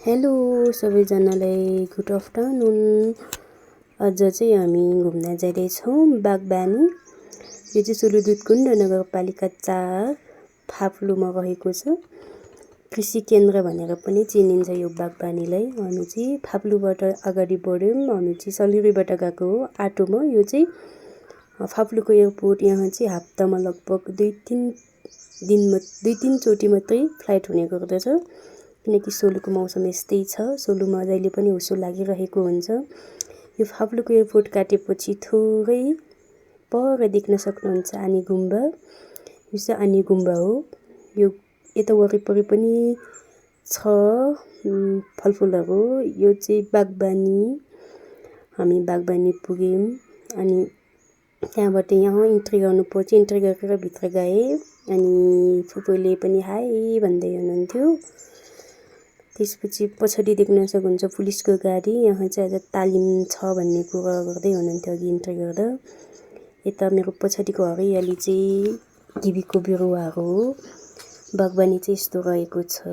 Hello सबैजनालाई good afternoon. आज चाहिँ हामी घुम्न जाँदैछौँ बागबानी। यो चाहिँ सुलुदुतकुण्ड नगरपालिका 4 फाप्लुमा रहेको छ। कृषि केन्द्र भनेर पनि चिनिन्छ यो बागबानीलाई। हामी चाहिँ फाप्लुबाट अगाडि बढ्यौँ। हामी चाहिँ सलिरीबाट गएको हो आटोमा। यो चाहिँ फाप्लुको एयरपोर्ट यहाँ चाहिँ हप्तामा लगभग 2-3 चोटि मात्रै फ्लाइट हुने गर्दछ, किनकि सोलुको मौसम यस्तै छ। सोलुमा जहिले पनि हुसो लागिरहेको हुन्छ। यो फाप्लुको एयरपोर्ट काटेपछि थोरै पर देख्न सक्नुहुन्छ आनी गुम्बा। यो चाहिँ आनी गुम्बा हो। यो यता वरिपरि पनि छ फलफुलहरू। यो चाहिँ बागबानी। हामी बागबानी पुग्यौँ अनि त्यहाँबाट यहाँ इन्ट्री गर्नुपर्छ। इन्ट्री गरेर भित्र गए अनि फुपूले पनि हाई भन्दै हुनुहुन्थ्यो। त्यसपछि पछाडि देख्न सक्नुहुन्छ पुलिसको गाडी। यहाँ चाहिँ आज तालिम छ भन्ने कुरा गर्दै हुनुहुन्थ्यो अघि इन्ट्री गर्दा। यता मेरो पछाडिको हरियाली चाहिँ किवीको बिरुवाहरू हो। बागबानी चाहिँ यस्तो रहेको छ।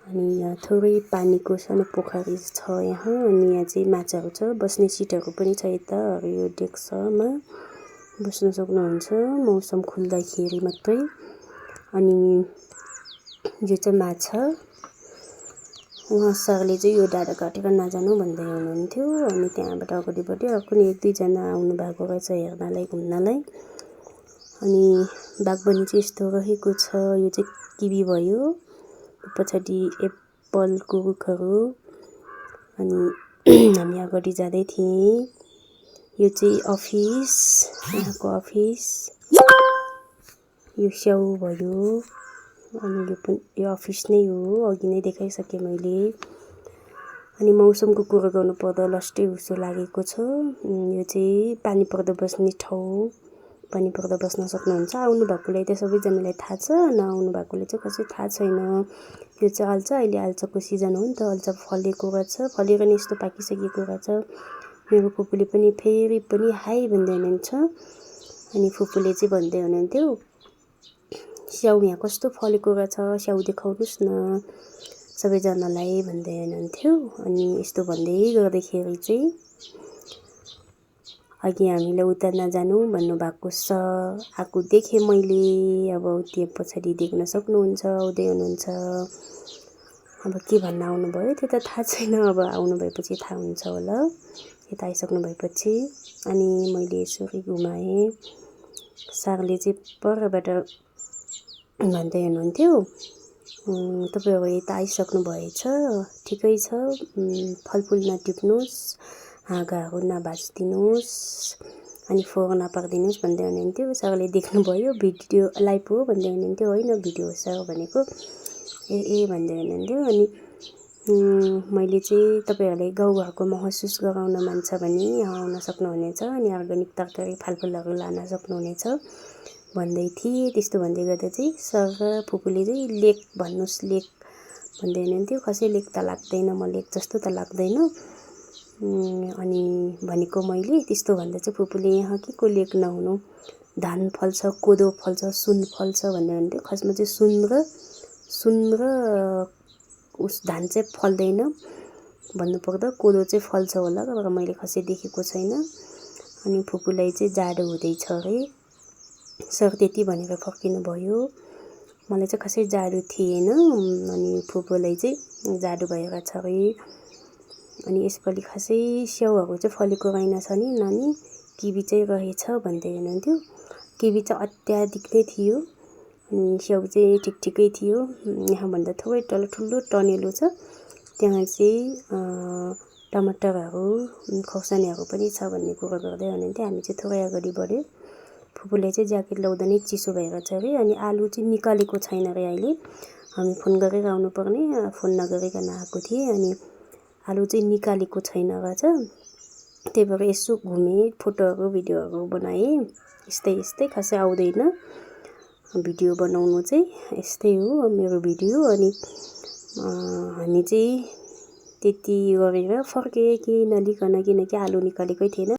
अनि यहाँ थोरै पानीको सानो पोखरी छ यहाँ। अनि यहाँ चाहिँ माछाहरू छ। बस्ने सिटहरू पनि छ। यता हरियो डेक्समा बस्न सक्नुहुन्छ मौसम खुल्दाखेरि मात्रै। अनि यो चाहिँ माछा। उहाँ सरले चाहिँ यो डाँडा काटेर नजानु भन्दै हुनुहुन्थ्यो। अनि त्यहाँबाट अगाडि बढ्यो। अर्को 1-2 जना आउनु भएको रहेछ हेर्नलाई घुम्नलाई। अनि बागबानी चाहिँ यस्तो रहेको छ। यो चाहिँ किवी भयो, पछाडि एप्पलको रुखहरू। अनि हामी अगाडि जाँदै थियौँ। यो चाहिँ अफिस, यहाँको अफिस। यो स्याउ भयो अनि यो अफिस नै हो, अघि नै देखाइसकेँ मैले। अनि मौसमको कुरा गर्नुपर्दा लस्टै हुसो लागेको छ। यो चाहिँ पानी पर्दा बस्ने ठाउँ। पानी पर्दा बस्न सक्नुहुन्छ। आउनु भएकोलाई त सबैजनालाई थाहा छ, नआउनु भएकोले चाहिँ कसै थाहा छैन। यो चाहिँ अल्छ। अहिले अल्छको सिजन हो नि त। अल्छ फलेको रहेछ। फलेर नि यस्तो पाकिसकेको रहेछ। मेरो फुपूले पनि फेरि पनि हाई भन्दै हुनुहुन्छ। अनि फुपूले चाहिँ भन्दै हुनुहुन्थ्यो स्याउ यहाँ कस्तो फलेको रहेछ, स्याउ देखाउनुहोस् न सबैजनालाई भन्दै हुनुहुन्थ्यो। अनि यस्तो भन्दै गर्दाखेरि चाहिँ अघि हामीलाई उता नजानु भन्नुभएको छ। आएको देखेँ मैले। अब त्यो पछाडि देख्न सक्नुहुन्छ आउँदै हुनुहुन्छ। अब के भन्न आउनुभयो त्यो त थाहा छैन। अब आउनु भएपछि थाहा हुन्छ होला, यता आइसक्नु भएपछि। अनि मैले यसरी घुमाएँ। सरले चाहिँ परबाट भन्दै हुनुहुन्थ्यो तपाईँहरू यता आइसक्नु भएछ, ठिकै छ, फलफुल नटिप्नुहोस्, हाँगाहरू नभाँचिदिनुहोस्, अनि फोहोर नपारिदिनुहोस् भन्दै हुनुहुन्थ्यो। सरले देख्नुभयो भिडियो लाइभ हो भन्दै हुनुहुन्थ्यो। होइन भिडियो हो सर भनेको। ए भन्दै हुनुहुन्थ्यो। अनि मैले चाहिँ तपाईँहरूलाई गाउँघरको महसुस गराउन मन छ भने यहाँ आउन सक्नुहुनेछ। अनि अर्ग्यानिक तरकारी फलफुलहरू लान सक्नुहुनेछ भन्दै थिएँ। त्यस्तो भन्दै गर्दा चाहिँ सर र फुपूले चाहिँ लेक भन्नुहोस्, लेक भन्दै हुनुहुन्थ्यो। खसै लेक त लाग्दैन, म लेक जस्तो त लाग्दैन अनि भनेको मैले। त्यस्तो भन्दा चाहिँ फुपूले यहाँ के को लेक नहुनु, धान फल्छ, कोदो फल्छ, सुन फल्छ भन्दै हुनुहुन्थ्यो। खासमा चाहिँ सुन र धान चाहिँ फल्दैन भन्नुपर्दा कोदो चाहिँ फल्छ होला, तर मैले खसै देखेको छैन। अनि फुपूलाई चाहिँ जाडो हुँदैछ अरे, सर त्यति भनेर फर्किनु भयो। मलाई चाहिँ खसै जाडो थिएन। अनि फुपूलाई चाहिँ जाडो भएर छ अरे। अनि यसपालि खसै स्याउहरू चाहिँ फलेको रहेनछ नि नानी, किवी चाहिँ रहेछ भन्दै हुनुहुन्थ्यो। किवी चाहिँ अत्याधिक नै थियो अनि स्याउ चाहिँ ठिकै थियो। यहाँभन्दा थोरै तल ठुलो टनेलो छ, त्यहाँ चाहिँ टमाटरहरू, खोर्सानीहरू पनि छ भन्ने कुरा गर्दै हुनुहुन्थ्यो। हामी चाहिँ थोरै अगाडि बढ्यौँ। फुपूलाई चाहिँ ज्याकेट लाउँदा नै चिसो भएर छ अरे। अनि आलु चाहिँ निकालेको छैन अरे अहिले। हामी फोन गरेर आउनुपर्ने, फोन नगरिकन आएको थिएँ। अनि आलु चाहिँ निकालेको छैन रहेछ। त्यही भएर यसो घुमेँ, फोटोहरू भिडियोहरू बनाएँ। यस्तै खासै आउँदैन भिडियो बनाउनु चाहिँ। यस्तै हो मेरो भिडियो। अनि हामी चाहिँ त्यति गरेर फर्केँ केही नलिकन, किनकि आलु निकालेकै थिएन।